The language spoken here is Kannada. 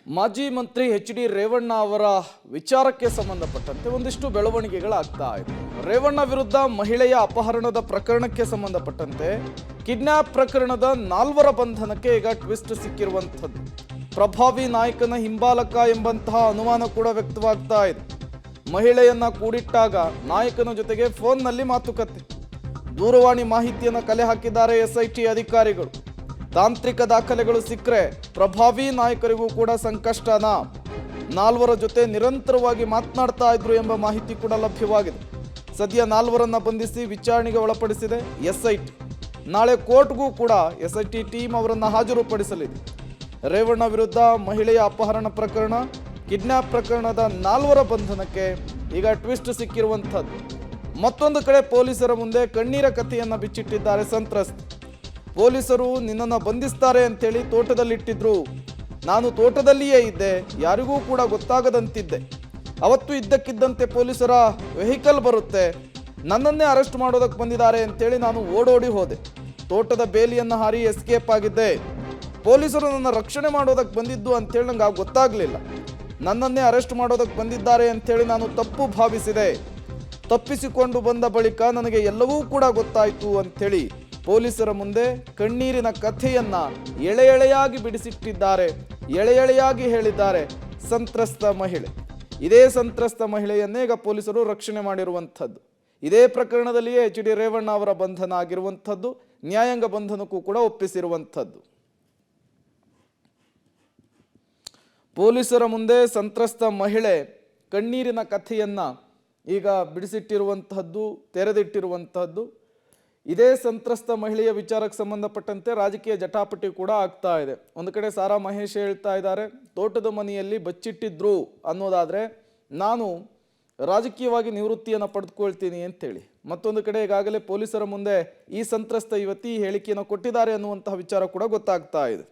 ಮಾಜಿ ಮಂತ್ರಿ ಎಚ್.ಡಿ. ರೇವಣ್ಣ ಅವರ ವಿಚಾರಕ್ಕೆ ಸಂಬಂಧಪಟ್ಟಂತೆ ಒಂದಿಷ್ಟು ಬೆಳವಣಿಗೆಗಳಾಗ್ತಾ ಇದೆ. ರೇವಣ್ಣ ವಿರುದ್ಧ ಮಹಿಳೆಯ ಅಪಹರಣದ ಪ್ರಕರಣಕ್ಕೆ ಸಂಬಂಧಪಟ್ಟಂತೆ ಕಿಡ್ನಾಪ್ ಪ್ರಕರಣದ 4 ಬಂಧನಕ್ಕೆ ಈಗ ಟ್ವಿಸ್ಟ್ ಸಿಕ್ಕಿರುವಂಥದ್ದು. ಪ್ರಭಾವಿ ನಾಯಕನ ಹಿಂಬಾಲಕ ಎಂಬಂತಹ ಅನುಮಾನ ಕೂಡ ವ್ಯಕ್ತವಾಗ್ತಾ ಇದೆ. ಮಹಿಳೆಯನ್ನ ಕೂಡಿಟ್ಟಾಗ ನಾಯಕನ ಜೊತೆಗೆ ಫೋನ್ನಲ್ಲಿ ಮಾತುಕತೆ, ದೂರವಾಣಿ ಮಾಹಿತಿಯನ್ನು ಕಲೆ ಹಾಕಿದ್ದಾರೆ ಎಸ್ಐಟಿ ಅಧಿಕಾರಿಗಳು. ತಾಂತ್ರಿಕ ದಾಖಲೆಗಳು ಸಿಕ್ಕರೆ ಪ್ರಭಾವಿ ನಾಯಕರಿಗೂ ಕೂಡ ಸಂಕಷ್ಟನ. 4 ಜೊತೆ ನಿರಂತರವಾಗಿ ಮಾತನಾಡ್ತಾ ಇದ್ರು ಎಂಬ ಮಾಹಿತಿ ಕೂಡ ಲಭ್ಯವಾಗಿದೆ. ಸದ್ಯ 4ರನ್ನ ಬಂಧಿಸಿ ವಿಚಾರಣೆಗೆ ಒಳಪಡಿಸಿದೆ ಎಸ್ಐಟಿ. ನಾಳೆ ಕೋರ್ಟ್ಗೂ ಕೂಡ ಎಸ್ಐಟಿ ಟೀಮ್ ಅವರನ್ನು ಹಾಜರುಪಡಿಸಲಿದೆ. ರೇವಣ್ಣ ವಿರುದ್ಧ ಮಹಿಳೆಯ ಅಪಹರಣ ಪ್ರಕರಣ, ಕಿಡ್ನಾಪ್ ಪ್ರಕರಣದ 4 ಬಂಧನಕ್ಕೆ ಈಗ ಟ್ವಿಸ್ಟ್ ಸಿಕ್ಕಿರುವಂಥದ್ದು. ಮತ್ತೊಂದು ಕಡೆ ಪೊಲೀಸರ ಮುಂದೆ ಕಣ್ಣೀರ ಕಥೆಯನ್ನು ಬಿಚ್ಚಿಟ್ಟಿದ್ದಾರೆ ಸಂತ್ರಸ್ತ. ಪೊಲೀಸರು ನಿನ್ನನ್ನು ಬಂಧಿಸ್ತಾರೆ ಅಂತೇಳಿ ತೋಟದಲ್ಲಿಟ್ಟಿದ್ರು. ನಾನು ತೋಟದಲ್ಲಿಯೇ ಇದ್ದೆ, ಯಾರಿಗೂ ಕೂಡ ಗೊತ್ತಾಗದಂತಿದ್ದೆ. ಅವತ್ತು ಇದ್ದಕ್ಕಿದ್ದಂತೆ ಪೊಲೀಸರ ವೆಹಿಕಲ್ ಬರುತ್ತೆ, ನನ್ನನ್ನೇ ಅರೆಸ್ಟ್ ಮಾಡೋದಕ್ಕೆ ಬಂದಿದ್ದಾರೆ ಅಂತೇಳಿ ನಾನು ಓಡೋಡಿ ಹೋದೆ. ತೋಟದ ಬೇಲಿಯನ್ನು ಹಾರಿ ಎಸ್ಕೇಪ್ ಆಗಿದ್ದೆ. ಪೊಲೀಸರು ನನ್ನ ರಕ್ಷಣೆ ಮಾಡೋದಕ್ಕೆ ಬಂದಿದ್ದು ಅಂತೇಳಿ ನಂಗೆ ಗೊತ್ತಾಗಲಿಲ್ಲ. ನನ್ನನ್ನೇ ಅರೆಸ್ಟ್ ಮಾಡೋದಕ್ಕೆ ಬಂದಿದ್ದಾರೆ ಅಂಥೇಳಿ ನಾನು ತಪ್ಪು ಭಾವಿಸಿದೆ. ತಪ್ಪಿಸಿಕೊಂಡು ಬಂದ ಬಳಿಕ ನನಗೆ ಎಲ್ಲವೂ ಕೂಡ ಗೊತ್ತಾಯಿತು ಅಂಥೇಳಿ ಪೊಲೀಸರ ಮುಂದೆ ಕಣ್ಣೀರಿನ ಕಥೆಯನ್ನ ಎಳೆ ಎಳೆಯಾಗಿ ಬಿಡಿಸಿಟ್ಟಿದ್ದಾರೆ, ಎಳೆ ಎಳೆಯಾಗಿ ಹೇಳಿದ್ದಾರೆ ಸಂತ್ರಸ್ತ ಮಹಿಳೆ. ಇದೇ ಸಂತ್ರಸ್ತ ಮಹಿಳೆಯನ್ನೇ ಈಗ ಪೊಲೀಸರು ರಕ್ಷಣೆ ಮಾಡಿರುವಂಥದ್ದು. ಇದೇ ಪ್ರಕರಣದಲ್ಲಿಯೇ ಎಚ್.ಡಿ. ರೇವಣ್ಣ ಅವರ ಬಂಧನ ಆಗಿರುವಂಥದ್ದು, ನ್ಯಾಯಾಂಗ ಬಂಧನಕ್ಕೂ ಕೂಡ ಒಪ್ಪಿಸಿರುವಂಥದ್ದು. ಪೊಲೀಸರ ಮುಂದೆ ಸಂತ್ರಸ್ತ ಮಹಿಳೆ ಕಣ್ಣೀರಿನ ಕಥೆಯನ್ನ ಈಗ ಬಿಡಿಸಿಟ್ಟಿರುವಂತಹದ್ದು, ತೆರೆದಿಟ್ಟಿರುವಂತಹದ್ದು. ಇದೇ ಸಂತ್ರಸ್ತ ಮಹಿಳೆಯ ವಿಚಾರಕ್ಕೆ ಸಂಬಂಧಪಟ್ಟಂತೆ ರಾಜಕೀಯ ಜಟಾಪಟಿ ಕೂಡ ಆಗ್ತಾ ಇದೆ. ಒಂದು ಕಡೆ ಸಾರಾ ಮಹೇಶ್ ಹೇಳ್ತಾ ಇದ್ದಾರೆ, ತೋಟದ ಮನೆಯಲ್ಲಿ ಬಚ್ಚಿಟ್ಟಿದ್ರು ಅನ್ನೋದಾದರೆ ನಾನು ರಾಜಕೀಯವಾಗಿ ನಿವೃತ್ತಿಯನ್ನು ಪಡೆದುಕೊಳ್ತೀನಿ ಅಂತೇಳಿ. ಮತ್ತೊಂದು ಕಡೆ ಈಗಾಗಲೇ ಪೊಲೀಸರ ಮುಂದೆ ಈ ಸಂತ್ರಸ್ತ ಯುವತಿ ಹೇಳಿಕೆಯನ್ನು ಕೊಟ್ಟಿದ್ದಾರೆ ಅನ್ನುವಂತಹ ವಿಚಾರ ಕೂಡ ಗೊತ್ತಾಗ್ತಾ ಇದೆ.